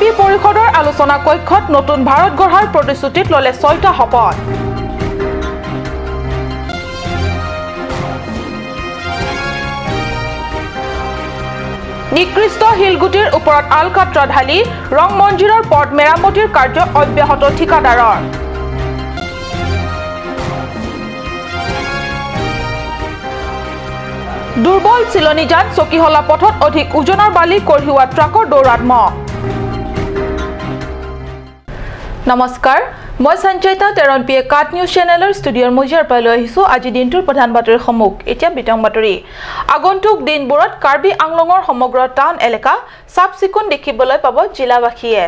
কাৰ্বি পৰিষদৰ আলোচনা কক্ষত নতুন ভাৰত গঢ়াৰ প্ৰতিশ্ৰুতিত ললে 6টা শপত নিকৃষ্ট হিলগুটিৰ ওপৰত আলকাট্ৰা ঢালি ৰং মঞ্জিৰৰ পথ মেৰামতিৰ কাৰ্য অব্যাহত ঠিকাদাৰৰ দুৰ্বল চিলনীজান চকীহলা পথত অধিক ওজনৰ বালি কঢ়িওৱা ট্ৰাকৰ দৌৰাত্মক নমস্কাৰ মই সঞ্চয়তা তেৰণ পিয়ে কাট নিউজ চেনেলৰ ষ্টুডিঅ'ৰ মজিয়াৰ পৰা লৈ আহিছো আজি দিনটোৰ প্ৰধান বাতৰি সমুখ এতিয়া বিতং বাতৰি আগন্তুক দিনবোৰত কাৰ্বি আংলঙৰ সমগ্ৰ টাউন এলেকা চাফচিকুণ দেখিবলৈ পাব জিলাবাসীয়ে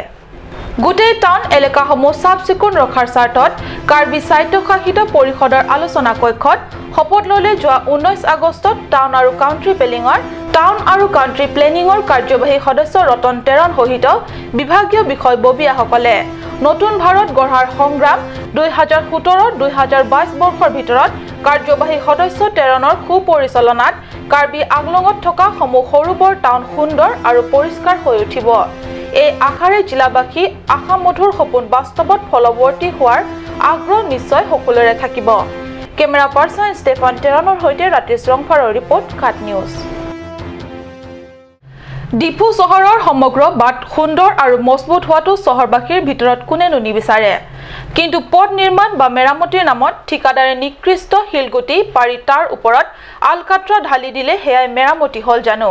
গোটেই টাউন এলেকাসমূহ চাফচিকুণ ৰখাৰ স্বাৰ্থত কাৰ্বি স্বায়ত্তশাসিত পৰিষদৰ আলোচনা কক্ষত শপত ললে যোৱা 19 আগষ্টত টাউন আৰু কাউন্ট্ৰী প্লেনিঙৰ কাৰ্যবাহী সদস্য ৰতন তেৰণ সহিত বিভাগীয় বিষয়ববীয়াসকলে নতুন ভাৰত গঢ়াৰ সংগ্ৰাম 2017-2022 বৰ্ষৰ ভিতৰত কাৰ্যবাহী সদস্য তেৰণৰ সুপৰিচালনাত কাৰ্বি আংলঙত থকা সমূহ সৰুবৰ টাউন সুন্দৰ আৰু পৰিষ্কাৰ হৈ উঠিব এই আশাৰে জিলাবাসী আশামধুৰ সপোন বাস্তৱত ফলৱৰ্তী হোৱাৰ আগ্ৰহ নিশ্চয় সকলোৰে থাকিব কেমেৰা পাৰ্চন ষ্টেফান তেৰণৰ সৈতে ৰাতি শ্ৰংফাৰৰ ৰিপৰ্ট কাট নিউজ ডিফু চহৰৰ সমগ্ৰ বাট সুন্দৰ আৰু মজবুত হোৱাটো চহৰবাসীৰ ভিতৰত কোনেনো নিবিচাৰে কিন্তু পথ নিৰ্মাণ বা মেৰামতিৰ নামত ঠিকাদাৰে নিকৃষ্ট হিলগুটি পাৰি তাৰ ওপৰত আলকাট্ৰা ঢালি দিলে হেয়াই মেৰামতি হল জানো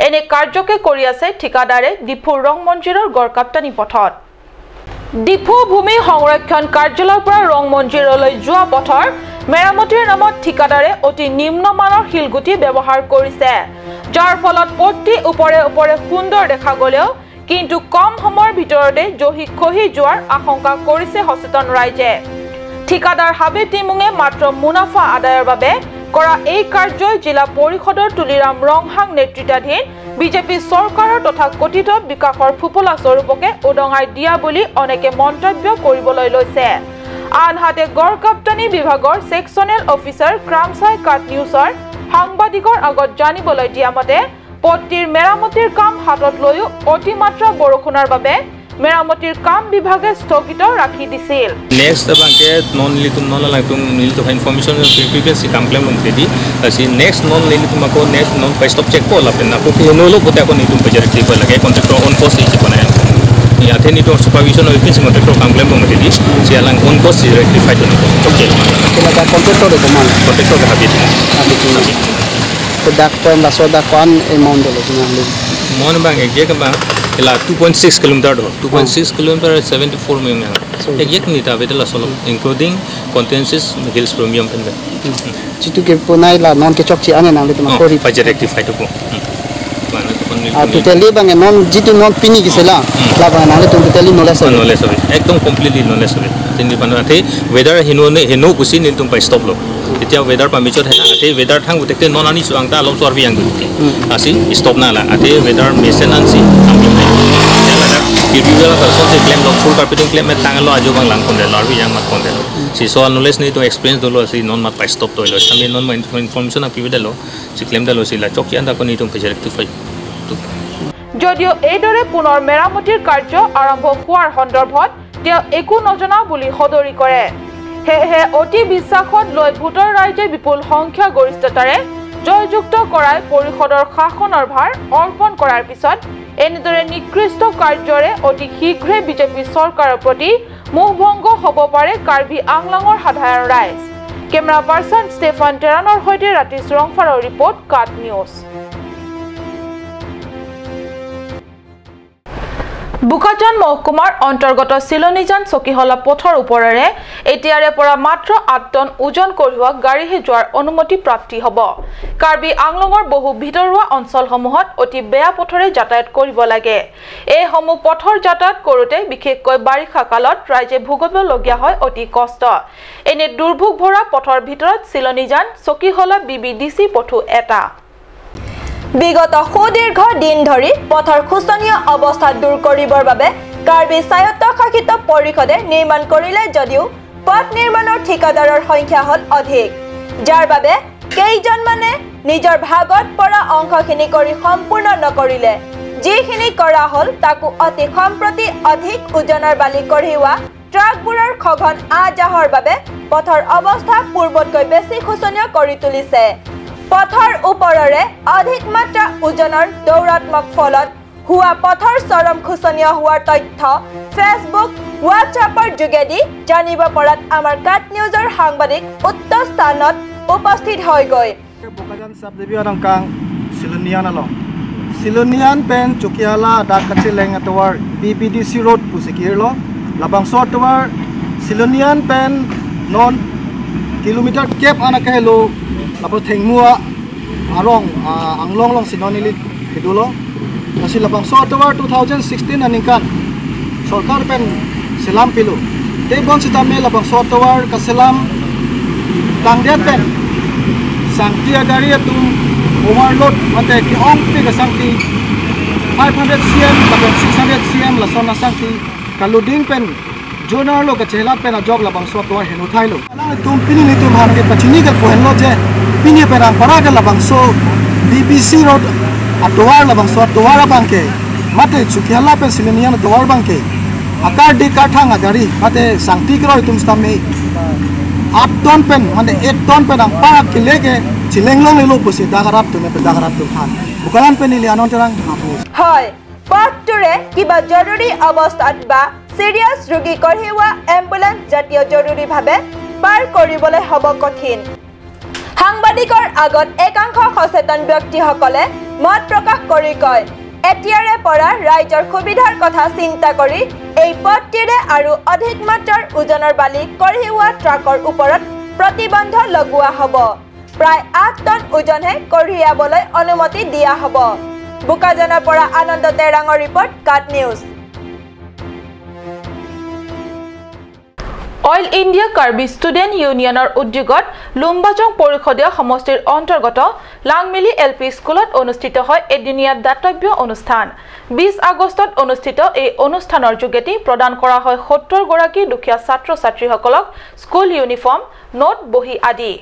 এনে কাৰ্যকে কৰি আছে ঠিকাদাৰে ডিফুৰ ৰং মঞ্জিৰৰ গড়কাপ্তানি পথত ডিফু ভূমি সংৰক্ষণ কাৰ্যালয়ৰ পৰা ৰং মঞ্জিৰলৈ যোৱা পথৰ মেৰামতিৰ নামত ঠিকাদাৰে অতি নিম্নমানৰ হিলগুটি ব্যৱহাৰ কৰিছে যাৰ ফলত পথটি ওপৰে ওপৰে সুন্দৰ দেখা গলেও কিন্তু কম সময়ৰ ভিতৰতে জহি খহি যোৱাৰ আশংকা কৰিছে সচেতন ৰাইজে ঠিকাদাৰ হাবি টিমুঙে মাত্ৰ মুনাফা আদায়ৰ বাবে কৰা এই কাৰ্যই জিলা পৰিষদৰ তুলিৰাম ৰংহাং নেতৃত্বাধীন বিজেপি চৰকাৰৰ তথা কথিত বিকাশৰ ফুপলা স্বৰূপকে উদঙাই দিয়া বুলি অনেকে মন্তব্য কৰিবলৈ লৈছে আনহাতে গড়কাপ্তানি বিভাগৰ সেকশনেল অফিচাৰ ক্ৰামচাই কাট নিউজৰ সাংবাদিকৰ আগত জানিবলৈ দিয়া মতে পথটিৰ মেৰামতিৰ কাম হাতত লৈও অতিমাত্ৰা বৰষুণৰ বাবে মেৰামতিৰ কাম বিভাগে স্থগিত ৰাখি দিছিল নেক্সট বাংকে নন লিতুম নন লাগতুম নিলতো ইনফরমেশন প্রিভিয়াস কমপ্লেন মন্তেদি আসি নেক্সট নন লিতুম को नेक्स्ट नॉन पे स्टॉप चेक को लापेन ना को नोलो पोते को नितुम पे जरे चेक लगे कॉन्ट्रैक्टर ऑन पोस्ट इसे बनाया याथे नितो सुपरविजन और इफिशिएंट कॉन्ट्रैक्टर कमप्लेन मन्तेदी सियालां ऑन पोस्ट रेक्टिफाई तो ओके केला कॉन्ट्रैक्टर को मान कॉन्ट्रैक्टर का हाबी तो डाक पॉइंट ला सोदा कौन अमाउंट दे लो मोन बांग एक जगह बा ला 2.6 किलोमीटर दो 2.6 किलोमीटर 74 में एक नीता बेटला सोलो इंक्लूडिंग कंटेंसेस हिल्स प्रीमियम पेन चितु के पुनाई ला नॉन के चॉक ची आने नाम ले तुम कोरी फाइज रेक्टिफाई तो टोटली बांगे नॉन जितु नॉन पिनी किसेला ला बांगे नाम ले तुम टोटली नॉलेज है एकदम कंप्लीटली नॉलेज है तिनि पानाथे वेदर हेनो कुसी नि तुम पे स्टॉप लो इतिया वेदर परमिशन है आते वेदर थांग उते नॉन आनी सुआंगता लो सोरबि आंग आसी स्टॉप ना ला आते वेदर मेसेन आंसी Individual person से claim लोग full carpeting claim में तांगलो आजो बांग लांग कोंडे लार्वी यांग मत कोंडे सी सो knowledge नहीं तो experience दो लो सी नॉन मत पाई stop तो लो सामी नॉन में information आप पीवे दलो सी claim दलो सी ला चौकी अंदा को नहीं तुम पेज rectify যদিও এইদৰে পুনৰ মেৰামতিৰ কাৰ্য আৰম্ভ হোৱাৰ সন্দৰ্ভত তেওঁ একো নজনা বুলি সদৰি কৰে হেহে অতি বিশ্বাসত লৈ ভোটৰ ৰাইজে বিপুল সংখ্যা গৰিষ্ঠতাৰে জয়যুক্ত কৰাই পৰিষদৰ শাসনৰ ভাৰ অৰ্পণ কৰাৰ পিছত এনেদৰে নিকৃষ্ট কাৰ্যৰে অতি শীঘ্ৰে বিজেপি চৰকাৰৰ প্ৰতি মুখভংগ হ'ব পাৰে কাৰ্বি আংলঙৰ সাধাৰণ ৰাইজ কেমেৰা পাৰ্চন ষ্টেফান তেৰণৰ সৈতে ৰাতি শ্ৰংফাৰৰ ৰিপৰ্ট কাট নিউজ বুকাজান মহকুমাৰ অন্তৰ্গত চিলনীজান চকীহলা পথৰ ওপৰেৰে এতিয়াৰে পৰা মাত্ৰ 8 টন ওজন কঢ়িওৱা গাড়ীহে যোৱাৰ অনুমতি প্ৰাপ্তি হ'ব কাৰ্বি আংলঙৰ বহু ভিতৰুৱা অঞ্চলসমূহত অতি বেয়া পথৰে যাতায়াত কৰিব লাগে এই সমূহ পথৰ যাতায়াত কৰোতে বিশেষকৈ বাৰিষা কালত ৰাইজে ভুগিবলগীয়া হয় অতি কষ্ট এনে দুৰ্ভোগ ভৰা পথৰ ভিতৰত চিলনীজান চকীহলা বিবিডিসি পথো এটা বিগত সুদীৰ্ঘ দিন ধৰি পথৰ খোচনীয় অৱস্থা দূৰ কৰিবৰ বাবে কাৰ্বি স্বায়ত্তশাসিত পৰিষদে নিৰ্মাণ কৰিলে যদিও পথ নিৰ্মাণৰ ঠিকাদাৰৰ সংখ্যা হল অধিক যাৰ বাবে কেইজনমানে নিজৰ ভাগত পৰা অংশখিনি কৰি সম্পূৰ্ণ নকৰিলে যিখিনি কৰা হল তাকো অতি সম্প্ৰতি অধিক ওজনৰ বালি কঢ়িওৱা ট্ৰাকবোৰৰ খগন আজাহৰ বাবে পথৰ অৱস্থা পূৰ্বতকৈ বেছি শোচনীয় কৰি তুলিছে পথৰ ওপৰৰে অধিক মাত্ৰা ওজনৰ দৌৰাত্মক ফলত হুৱা পথৰ চৰম শোচনীয় হোৱাৰ তথ্য ফেচবুক হোৱাটছআপৰ যোগেদি জানিব পৰাত আমাৰ কাট নিউজৰ সাংবাদিক উক্ত স্থানত উপস্থিত হৈ গৈ Bukajan subdivision kang Silonian along. Silonian pen Chukiala da Kachileng atwar BBDC road pusikirlo. Labang sort towar Silonian pen non kilometer cap anakahelo. Lapo thengmua arong anglong long sinonili kidulo. Kasi labang sort towar 2016 aningkan. Sarkar pen silam pilu. Tebon sitame labang sort towar kaselam tangdiat pen. Sangti agari itu overload mate ki ong pi ka sangti 500 cm labang 600 cm la sona sangti kaluding pen jonar lo ka chela pen a jog labang so to henu thailo ala tum pini ni tum har ke pachini ka kohen lo je pini pe rang para ka labang so BBC road atwar labang so atwar bangke mate chukiala pen silenian atwar bangke akar de kathang agari mate sangti kro tum stame 8 ton pen mane 8 ton pen ang para kilege chilenglong lelo pusi dagarap tu ne dagarap tu khan bukalan pen ili anon terang হয় পথটোৰে কিবা জৰুৰী অৱস্থাত বা সিৰিয়াছ ৰোগী কঢ়িওৱা ambulance জাতীয় জৰুৰীভাৱে পাৰ কৰিবলৈ হ'ব কঠিন সাংবাদিকৰ আগত একাংশ সচেতন ব্যক্তিসকলে মত প্ৰকাশ কৰি কয় এতিয়াৰে পৰা ৰাইজৰ সুবিধাৰ কথা চিন্তা কৰি এই পথটিৰে আৰু অধিক মাত্ৰাৰ ওজনৰ বালি কঢ়িওৱা ট্ৰাকৰ ওপৰত প্ৰতিবন্ধ লগোৱা হ'ব প্ৰায় 8 টন ওজনহে কঢ়িয়াবলৈ অনুমতি দিয়া হ'ব বুকাজানৰ পৰা আনন্দ তেৰাঙৰ report cut news all India Karbi student ইউনিয়নৰ উদ্যোগত লুম্বাজং পৰিষদীয় সমষ্টিৰ অন্তৰ্গত লাংমিলি এলপি স্কুলত অনুষ্ঠিত হয় এদিনীয়া দাতব্য অনুষ্ঠান 20 আগষ্টত অনুষ্ঠিত এই অনুষ্ঠানৰ যোগেদি প্ৰদান কৰা হয় 70 গৰাকী দুখীয়া ছাত্ৰ ছাত্ৰীসকলক স্কুল ইউনিফৰ্ম নোট বহি আদি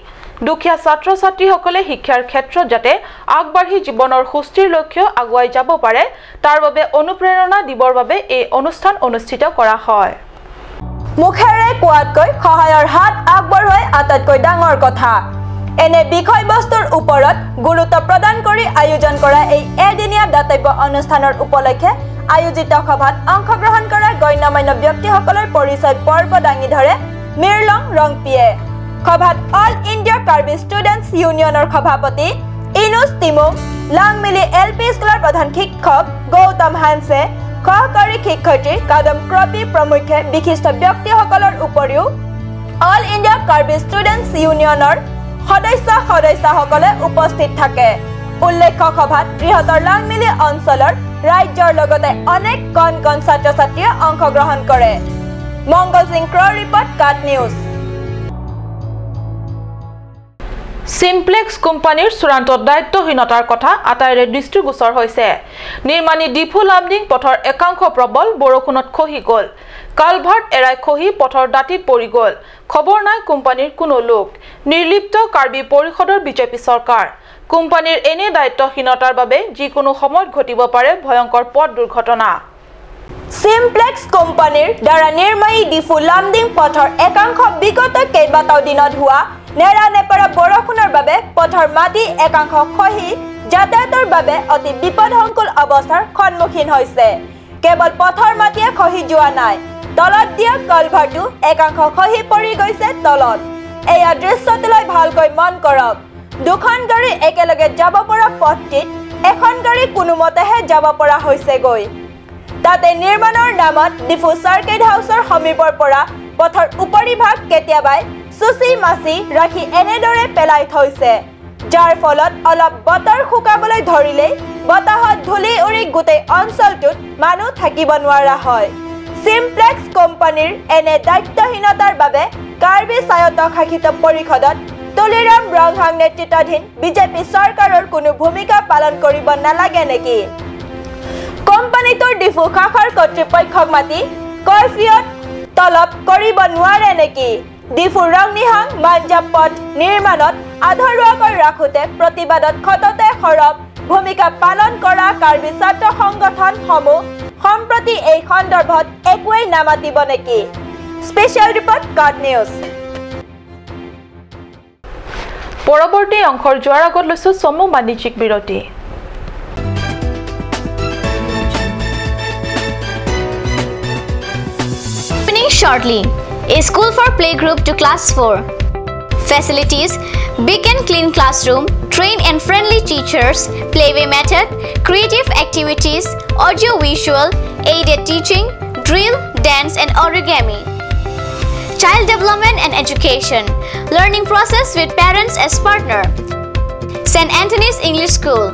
দুখীয়া ছাত্ৰ ছাত্ৰীসকলে শিক্ষাৰ ক্ষেত্ৰত যাতে আগবাঢ়ি জীৱনৰ সুস্থিৰ লক্ষ্য আগুৱাই যাব পাৰে তাৰ বাবে অনুপ্ৰেৰণা দিবৰ বাবে এই অনুষ্ঠান অনুষ্ঠিত কৰা হয় মুখেৰে কোৱাতকৈ সহায়ৰ হাত আগবঢ়োৱাই আটাইতকৈ ডাঙৰ কথা এনে বিষয়বস্তুৰ ওপৰত গুৰুত্ব প্ৰদান কৰি আয়োজন কৰা এই এদিনীয়া দাতব্য অনুষ্ঠানৰ উপলক্ষে আয়োজিত সভাত অংশগ্ৰহণ কৰা গণ্যমান্য ব্যক্তিসকলৰ পৰিচয় পৰ্ব দাঙি ধৰে মিৰলং ৰংপিয়ে সভাত অল ইণ্ডিয়া কাৰ্বি ষ্টুডেণ্টছ ইউনিয়নৰ সভাপতি ইনুছ তিমুং লাংমিলি এলপি স্কুলৰ প্ৰধান শিক্ষক গৌতম হানছে সহকাৰী শিক্ষয়িত্ৰী কাদম ক্ৰপি প্ৰমুখ্যে বিশিষ্ট ব্যক্তিসকলৰ উপৰিও অল ইণ্ডিয়া কাৰ্বি ষ্টুডেণ্টছ ইউনিয়নৰ সদস্যসকলে উপস্থিত থাকে উল্লেখ্য সভাত বৃহত্তৰ লাংমিলি অঞ্চলৰ ৰাজ্যৰ লগতে অনেক কণ কণ ছাত্ৰ ছাত্ৰীয়ে অংশগ্ৰহণ কৰে মংগল Singh ক্ৰ report cut news simplex কোম্পানীৰ চূড়ান্ত দায়িত্বহীনতাৰ কথা আটাইৰে দৃষ্টিগোচৰ হৈছে নিৰ্মাণী ডিফু লামডিং পথৰ একাংশ প্ৰবল বৰষুণত খহি গ'ল কালভাৰ্ট এৰাই খহি পথৰ দাঁতিত পৰি গ'ল খবৰ নাই কোম্পানীৰ কোনো লোক নিৰ্লিপ্ত কাৰ্বি পৰিষদৰ বিজেপি চৰকাৰ কোম্পানীৰ এনে দায়িত্বহীনতাৰ বাবে যিকোনো সময়ত ঘটিব পাৰে ভয়ংকৰ পথ দুৰ্ঘটনা সিমপ্লেক্স কোম্পানীৰ দ্বাৰা নিৰ্মাণী ডিফু লামডিং পথৰ একাংশ বিগত কেইবাটাও দিনত হোৱা নেৰানেপেৰা বৰষুণৰ বাবে পথৰ মাটি একাংশ খহি যাতায়াতৰ বাবে অতি বিপদসংকুল অৱস্থাৰ সন্মুখীন হৈছে কেৱল পথৰ মাটিয়ে খহি যোৱা নাই তলত দিয়া কালভাৰটো একাংশ খহি পৰি গৈছে তলত এয়া দৃশ্যটোলৈ ভালকৈ মন কৰক দুখন গাড়ী একেলগে যাব পৰা পথটিত এখন গাড়ী কোনোমতেহে যাব পৰা হৈছেগৈ তাতে নিৰ্মাণৰ নামত ডিফু চাৰ্কিট হাউচৰ সমীপৰ পৰা পথৰ উপৰিভাগ কেতিয়াবাই সুচি মাছি ৰাখি এনেদৰে পেলাই থৈছে যাৰ ফলত অলপ বতৰ শুকাবলৈ ধৰিলেই বতাহত ধূলি উৰি গোটেই অঞ্চলটোত মানুহ থাকিব নোৱাৰা হয় সিমপ্লেক্স কোম্পানীৰ এনে দায়িত্বহীনতাৰ বাবে কাৰ্বি স্বায়ত্তশাসিত পৰিষদত তুলিৰাম ৰংহাং নেতৃত্বাধীন বিজেপি চৰকাৰৰ কোনো ভূমিকা পালন কৰিব নালাগে নেকি কোম্পানীটোৰ ডিফু শাখাৰ কৰ্তৃপক্ষক মাতি কৰ্ফিয়ত তলব কৰিব নোৱাৰে নেকি ডিফু ৰংনিহাং মাঞ্জাব পথ নিৰ্মাণত আধৰুৱাকৈ ৰাখোতে প্ৰতিবাদত খততে সৰব ভূমিকা পালন কৰা কাৰ্বি ছাত্ৰ সংগঠনসমূহ সম্প্ৰতি এই সন্দৰ্ভত একোৱেই নামাতিব নেকি? Special report card news. পৰৱৰ্তী অংশৰ যোৱাৰ আগত লৈছো চমু বাণিজ্যিক বিৰতি। Shortly, a school for playgroup to class 4. Facilities: big and clean classroom, trained and friendly teachers, playway method, creative activities, audio-visual, aided teaching, drill, dance and origami. Child development and education, learning process with parents as partner. St. Anthony's English School,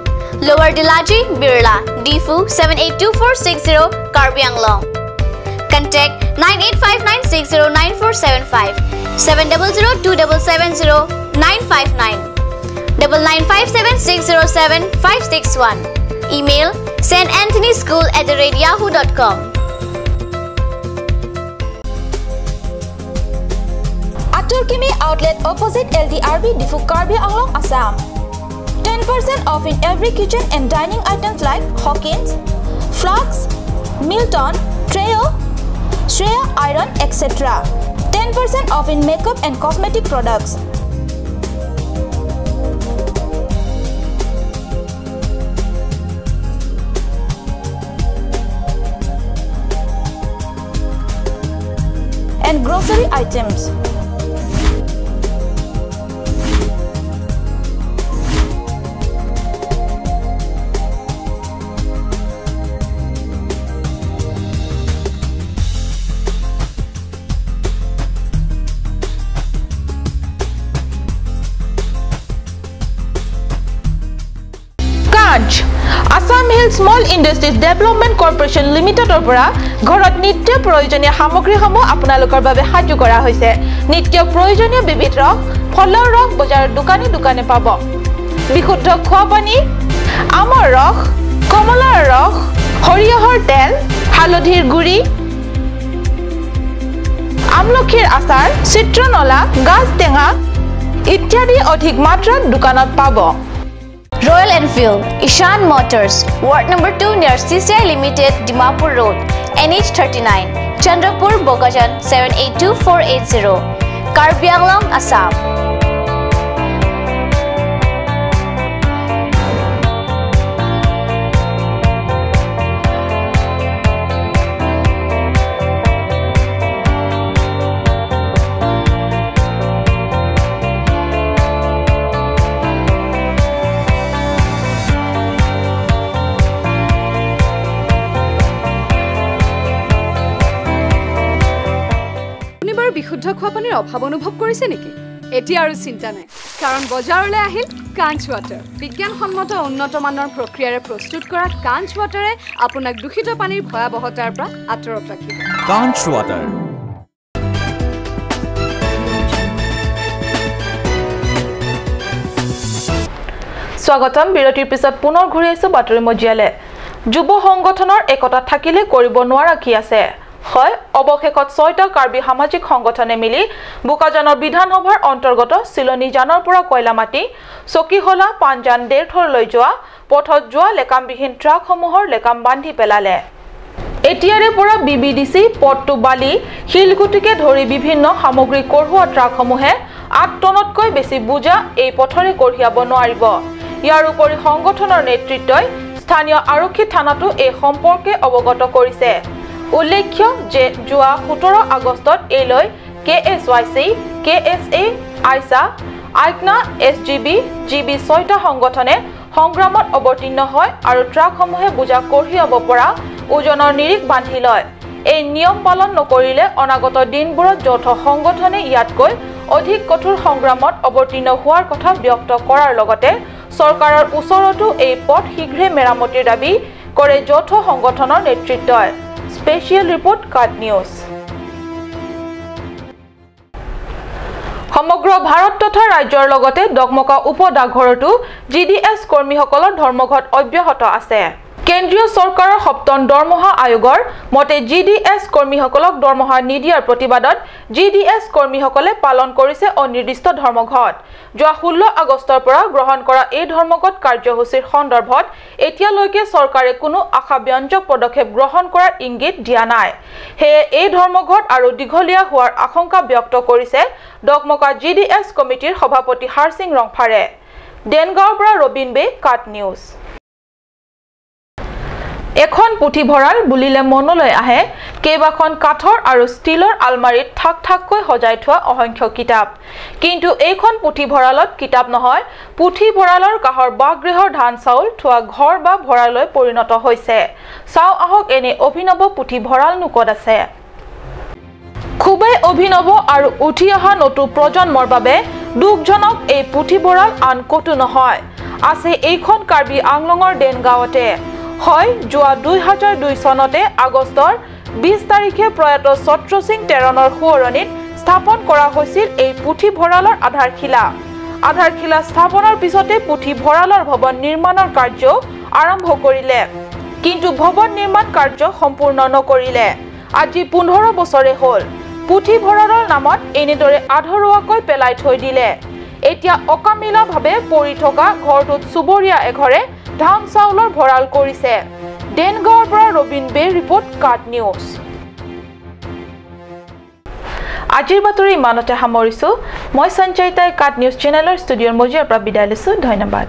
Lower Dilaji, Birla, Difu 782460, Karbi Anglong. Contact 9859609475 7002770 959 Email santanthonyschool@yahoo.com. Aturkimi outlet opposite LDRB Difu Karbi Anglong, Assam. 10% off in every kitchen and dining items like Hawkins, Flax, Milton, Treo, Shreya Iron, etc. 10% off in makeup and cosmetic products. And grocery items. Assamese Small Industries Development Corporation Limited পৰা ঘৰত নিত্য প্ৰয়োজনীয় সামগ্ৰীসমূহ আপোনালোকৰ বাবে সাজু কৰা হৈছে। নিত্য প্ৰয়োজনীয় বিবিধ ৰস, ফলৰ ৰস বজাৰৰ দোকানে দোকানে পাব। বিশুদ্ধ খোৱা পানী, আমৰ ৰস, কমলাৰ ৰস, সৰিয়হৰ তেল, হালধিৰ গুড়ি, আমলখিৰ আচাৰ, চিত্ৰনলা, গাজ টেঙা ইত্যাদি অধিক মাত্ৰাত দোকানত পাব। Royal Enfield, Ishan Motors, Ward number 2 near CCI Limited, Dimapur Road, NH39, Chandrapur, Bokajan 782480, Karbi Anglong, Assam. বিশুদ্ধ খোৱা পানীৰ অভাৱ অনুভৱ কৰিছে নেকি? এতিয়া আৰু চিন্তা নাই, কাৰণ বজাৰলৈ আহিল কাঞ্চ ৱাটাৰ। বিজ্ঞানসন্মত উন্নত মানৰ প্ৰক্ৰিয়াৰে প্ৰস্তুত কৰা কাঞ্চ ৱাটাৰে আপোনাক দূষিত পানীৰ ভয়াৱহতাৰ পৰা আঁতৰত ৰাখিব। কাঞ্চ ৱাটাৰ। স্বাগতম। বিৰতিৰ পিছত পুনৰ ঘূৰি আহিছো বাতৰি মজিয়ালে। যুৱ সংগঠনৰ একতা থাকিলে কৰিব নোৱাৰা কি আছে? হয়, অৱশেষত 6টা কাৰ্বি সামাজিক সংগঠনে মিলি বোকাজানৰ বিধানসভাৰ অন্তৰ্গত চিলনী জানৰ পৰা কয়লা মাটি চকীহলা পাঞ্জান দেৰথৰলৈ যোৱা পথত যোৱা লেকামবিহীন ট্ৰাকসমূহৰ লেকাম বান্ধি পেলালে। এতিয়াৰে পৰা বিবিডিচি পথটো বালি শিলগুটিকে ধৰি বিভিন্ন সামগ্ৰী কঢ়োৱা ট্ৰাকসমূহে 8 টনতকৈ বেছি বোজা এই পথৰে কঢ়িয়াব নোৱাৰিব। ইয়াৰ উপৰি সংগঠনৰ নেতৃত্বই স্থানীয় আৰক্ষী থানাতো এই সম্পৰ্কে অৱগত কৰিছে। উল্লেখ্য যে যোৱা 17 আগষ্টত এইলৈ KSYC, KSA, আইসা, আইকনা, SGB, GB 6টা সংগঠনে সংগ্ৰামত অৱতীৰ্ণ হয় আৰু ট্ৰাকসমূহে বোজা কঢ়িয়াব পৰা ওজনৰ নিৰিখ বান্ধি লয়। এই নিয়ম পালন নকৰিলে অনাগত দিনবোৰত যৌথ সংগঠনে ইয়াতকৈ অধিক কঠোৰ সংগ্ৰামত অৱতীৰ্ণ হোৱাৰ কথা ব্যক্ত কৰাৰ লগতে চৰকাৰৰ ওচৰতো এই পথ শীঘ্ৰে মেৰামতিৰ দাবী কৰে যৌথ সংগঠনৰ নেতৃত্বই। Special report card news. সমগ্ৰ ভাৰত তথা ৰাজ্যৰ লগতে ডগমকা উপ ডাকঘৰতো GDS কৰ্মীসকলৰ ধৰ্মঘট অব্যাহত আছে। কেন্দ্ৰীয় চৰকাৰৰ সপ্তম দৰমহা আয়োগৰ মতে GDS কৰ্মীসকলক দৰমহা নিদিয়াৰ প্ৰতিবাদত GDS কৰ্মীসকলে পালন কৰিছে অনিৰ্দিষ্ট ধৰ্মঘট। যোৱা 16 আগষ্টৰ পৰা গ্ৰহণ কৰা এই ধৰ্মঘট কাৰ্যসূচীৰ সন্দৰ্ভত এতিয়ালৈকে চৰকাৰে কোনো আশাব্যঞ্জক পদক্ষেপ গ্ৰহণ কৰাৰ ইংগিত দিয়া নাই। সেয়ে এই ধৰ্মঘট আৰু দীঘলীয়া হোৱাৰ আশংকা ব্যক্ত কৰিছে ডকমকা GDS কমিটিৰ সভাপতি হাৰসিং ৰংফাৰে। দেনগাঁৱৰ পৰা ৰবিন বে কাট নিউজ। এখন পুথিভঁৰাল বুলিলে মনলৈ আহে কেইবাখন কাঠৰ আৰু ষ্টিলৰ আলমাৰীত ঠাক ঠাককৈ সজাই থোৱা অসংখ্য কিতাপ। কিন্তু এইখন পুথিভঁৰালত কিতাপ নহয়, পুথিভঁৰালৰ কাষৰ বাগৃহৰ ধান চাউল থোৱা ঘৰ বা ভঁৰালৈ পৰিণত হৈছে। চাওঁ আহক এনে অভিনৱ পুথিভঁৰালনো ক'ত আছে। খুবেই অভিনৱ আৰু উঠি অহা নতুন প্ৰজন্মৰ বাবে দুখজনক এই পুথিভঁৰাল আন ক'তো নহয়, আছে এইখন কাৰ্বি আংলঙৰ দেনগাঁৱতে। হয়, যোৱা 2002 চনতে আগষ্টৰ 20 তাৰিখে প্ৰয়াত ছত্ৰ সিং তেৰণৰ সোঁৱৰণিত স্থাপন কৰা হৈছিল এই পুথিভঁৰালৰ আধাৰশিলা স্থাপনৰ পিছতে পুথিভঁৰালৰ ভৱন নিৰ্মাণৰ কাৰ্য আৰম্ভ কৰিলে, কিন্তু ভৱন নিৰ্মাণ কাৰ্য সম্পূৰ্ণ নকৰিলে। আজি 15 বছৰে হ'ল পুথিভঁৰালৰ নামত এনেদৰে আধৰুৱাকৈ পেলাই থৈ দিলে। এতিয়া অকামিলাভাৱে পৰি থকা ঘৰটোত চুবুৰীয়া এঘৰে ধান চাউলৰ ভঁৰাল কৰিছে। দেনগাঁৱৰ পৰা ৰবিন বে ৰিপৰ্ট কাট নিউজ। আজিৰ বাতৰি ইমানতে সামৰিছো। মই সঞ্চয়িতাই কাট নিউজ চেনেলৰ ষ্টুডিঅ'ৰ মজিয়াৰ পৰা বিদায় লৈছো। ধন্যবাদ।